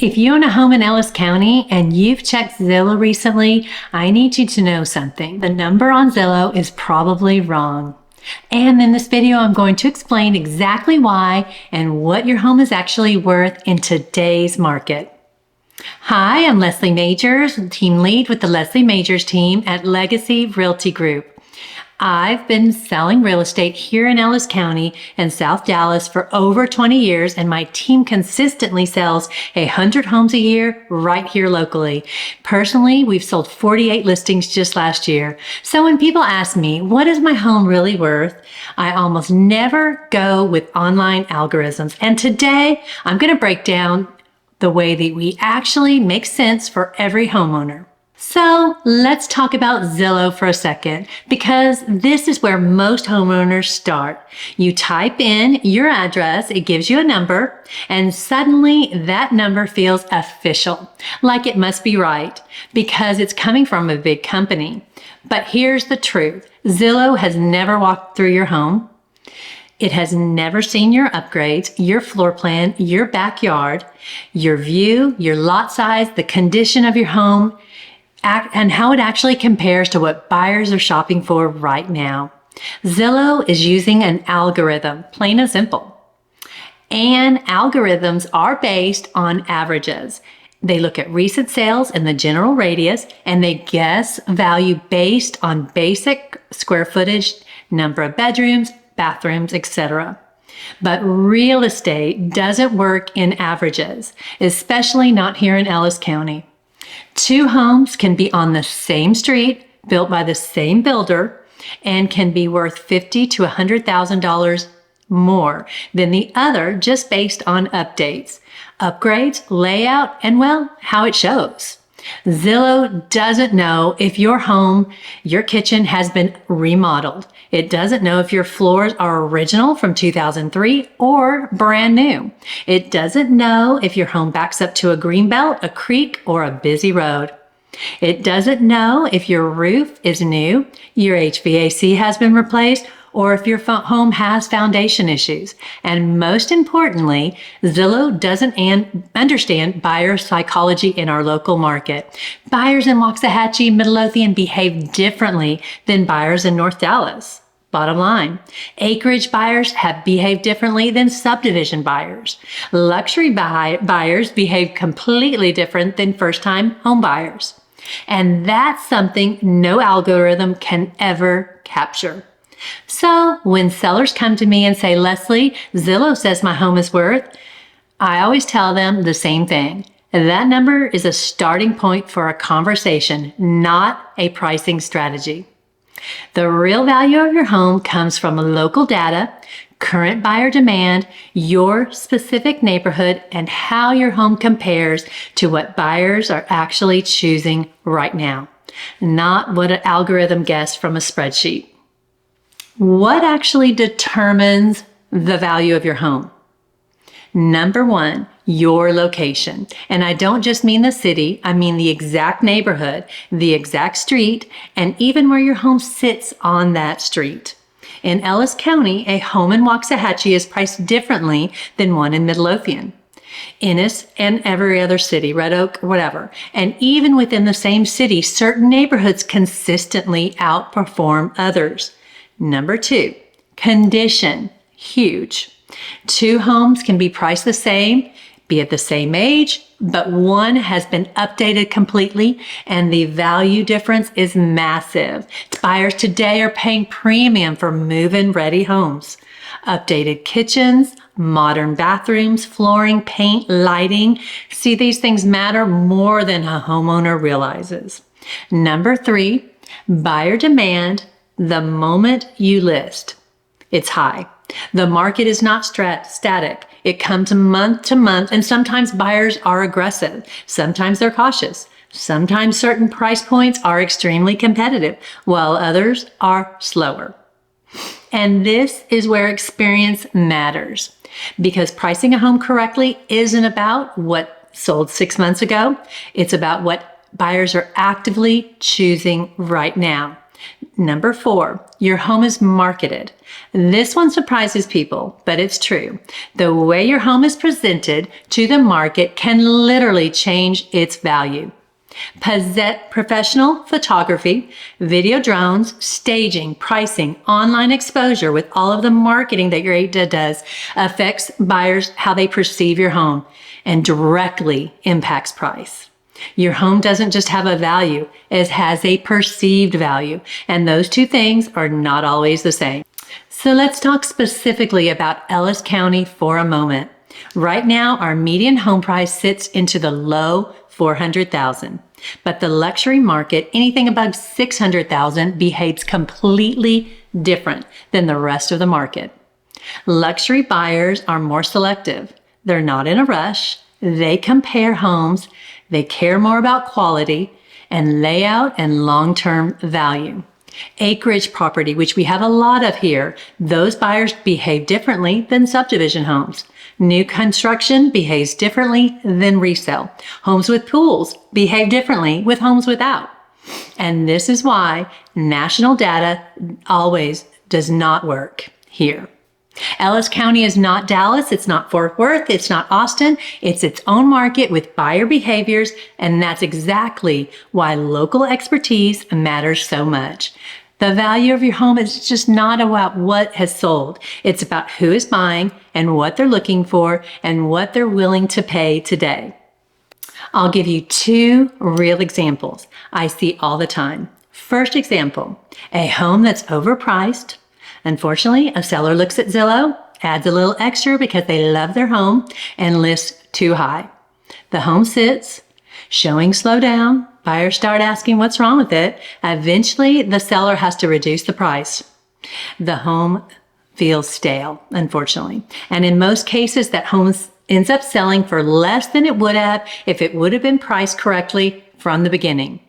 If you own a home in Ellis County and you've checked Zillow recently, I need you to know something. The number on Zillow is probably wrong. And in this video, I'm going to explain exactly why and what your home is actually worth in today's market. Hi, I'm Leslie Majors, team lead with the Leslie Majors team at Legacy Realty Group. I've been selling real estate here in Ellis County and South Dallas for over 20 years, and my team consistently sells 100 homes a year right here locally. Personally, we've sold 48 listings just last year. So when people ask me, what is my home really worth? I almost never go with online algorithms. And today, I'm going to break down the way that we actually make sense for every homeowner. So let's talk about Zillow for a second, because this is where most homeowners start. You type in your address, it gives you a number, and suddenly that number feels official, like it must be right, because it's coming from a big company. But here's the truth. Zillow has never walked through your home. It has never seen your upgrades, your floor plan, your backyard, your view, your lot size, the condition of your home, and how it actually compares to what buyers are shopping for right now. Zillow is using an algorithm, plain and simple. And algorithms are based on averages. They look at recent sales in the general radius, and they guess value based on basic square footage, number of bedrooms, bathrooms, etc. But real estate doesn't work in averages, especially not here in Ellis County. Two homes can be on the same street, built by the same builder, and can be worth $50,000 to $100,000 more than the other just based on updates, upgrades, layout, and well, how it shows. Zillow doesn't know if your home, your kitchen has been remodeled. It doesn't know if your floors are original from 2003 or brand new. It doesn't know if your home backs up to a green belt, a creek, or a busy road. It doesn't know if your roof is new, your HVAC has been replaced, or if your home has foundation issues. And most importantly, Zillow doesn't understand buyer psychology in our local market. Buyers in Waxahachie, Midlothian behave differently than buyers in North Dallas. Bottom line, acreage buyers have behaved differently than subdivision buyers. Luxury buyers behave completely different than first-time home buyers. And that's something no algorithm can ever capture. So when sellers come to me and say, Leslie, Zillow says my home is worth, I always tell them the same thing. That number is a starting point for a conversation, not a pricing strategy. The real value of your home comes from local data, current buyer demand, your specific neighborhood, and how your home compares to what buyers are actually choosing right now, not what an algorithm guessed from a spreadsheet. What actually determines the value of your home? Number one, your location. And I don't just mean the city, I mean the exact neighborhood, the exact street, and even where your home sits on that street. In Ellis County, a home in Waxahachie is priced differently than one in Midlothian, Ennis, and every other city, Red Oak, whatever. And even within the same city, certain neighborhoods consistently outperform others. Number two, condition, huge. Two homes can be priced the same, be at the same age, but one has been updated completely, and the value difference is massive. Buyers today are paying premium for move-in ready homes. Updated kitchens, modern bathrooms, flooring, paint, lighting. See, these things matter more than a homeowner realizes. Number three, buyer demand. The moment you list, it's high. The market is not static. It comes month to month, and sometimes buyers are aggressive. Sometimes they're cautious. Sometimes certain price points are extremely competitive, while others are slower. And this is where experience matters, because pricing a home correctly isn't about what sold 6 months ago. It's about what buyers are actively choosing right now. Number 4, your home is marketed. This one surprises people, but it's true. The way your home is presented to the market can literally change its value. Professional photography, video drones, staging, pricing, online exposure with all of the marketing that your agent does affects buyers how they perceive your home and directly impacts price. Your home doesn't just have a value, it has a perceived value, and those two things are not always the same. So let's talk specifically about Ellis County for a moment. Right now, our median home price sits into the low $400,000, but the luxury market, anything above $600,000, behaves completely different than the rest of the market. Luxury buyers are more selective. They're not in a rush. They compare homes. They care more about quality and layout and long-term value. Acreage property, which we have a lot of here, those buyers behave differently than subdivision homes. New construction behaves differently than resale. Homes with pools behave differently with homes without. And this is why national data always does not work here. Ellis County is not Dallas, it's not Fort Worth, it's not Austin, it's its own market with buyer behaviors, and that's exactly why local expertise matters so much. The value of your home is just not about what has sold. It's about who is buying and what they're looking for and what they're willing to pay today. I'll give you 2 real examples I see all the time. First example, a home that's overpriced. Unfortunately, a seller looks at Zillow, adds a little extra because they love their home, and lists too high. The home sits, showing slow down, buyers start asking what's wrong with it. Eventually, the seller has to reduce the price. The home feels stale, unfortunately. And in most cases, that home ends up selling for less than it would have if it would have been priced correctly from the beginning.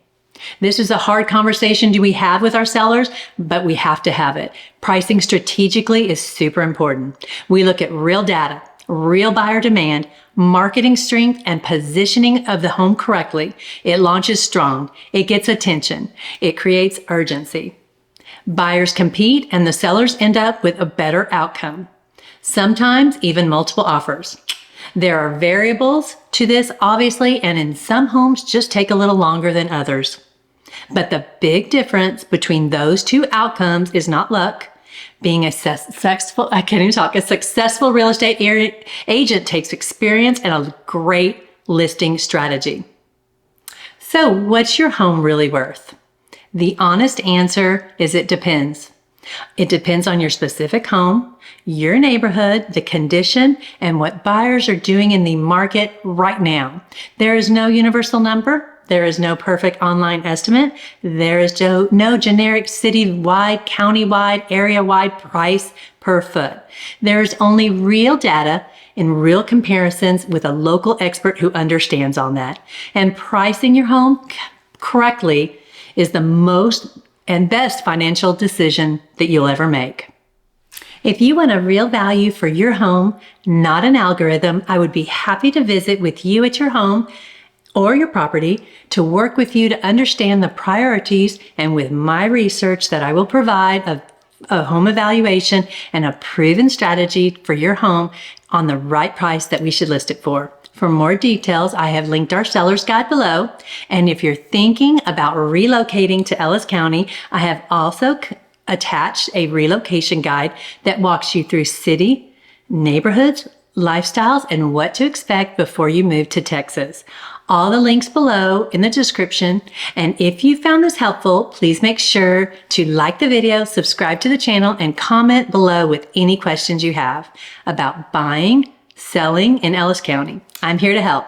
This is a hard conversation we have with our sellers, but we have to have it. Pricing strategically is super important. We look at real data, real buyer demand, marketing strength, and positioning of the home correctly. It launches strong. It gets attention. It creates urgency. Buyers compete and the sellers end up with a better outcome. Sometimes even multiple offers. There are variables to this, obviously, and in some homes just take a little longer than others. But the big difference between those 2 outcomes is not luck. Being a successful real estate agent takes experience and a great listing strategy. So what's your home really worth? The honest answer is it depends. It depends on your specific home, your neighborhood, the condition, and what buyers are doing in the market right now. There is no universal number. There is no perfect online estimate. There is no generic city-wide, county-wide, area-wide price per foot. There is only real data and real comparisons with a local expert who understands on that. And pricing your home correctly is the most and best financial decision that you'll ever make. If you want a real value for your home, not an algorithm, I would be happy to visit with you at your home or your property to work with you to understand the priorities, and with my research that I will provide a home evaluation and a proven strategy for your home on the right price that we should list it for. For more details, I have linked our seller's guide below. And if you're thinking about relocating to Ellis County, I have also attached a relocation guide that walks you through city, neighborhoods, lifestyles, and what to expect before you move to Texas. All the links below in the description. And if you found this helpful, please make sure to like the video, subscribe to the channel, and comment below with any questions you have about buying, selling in Ellis County. I'm here to help.